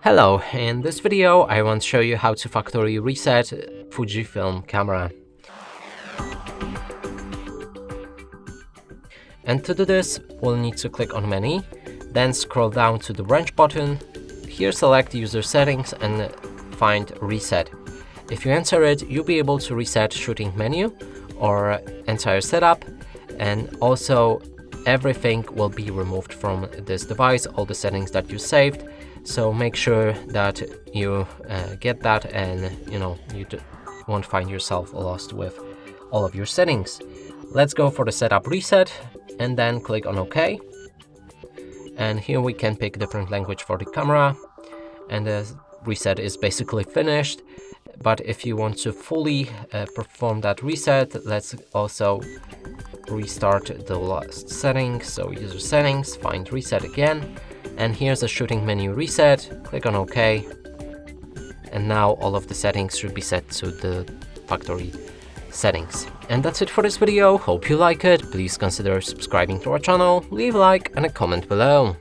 Hello, in this video I want to show you how to factory reset Fujifilm camera. And to do this, we'll need to click on Menu, then scroll down to the wrench button. Here select User Settings and find Reset. If you enter it, you'll be able to reset shooting menu or entire setup, and also everything will be removed from this device, all the settings that you saved. So make sure that you get that, and you won't find yourself lost with all of your settings. Let's go for the setup reset and then click on OK. And here we can pick different language for the camera, and the reset is basically finished. But if you want to fully perform that reset, let's also restart the last setting. So user settings, find reset again, and here's a shooting menu reset. Click on OK, and now all of the settings should be set to the factory settings. And that's it for this video. Hope you like it. Please consider subscribing to our channel, leave a like and a comment below.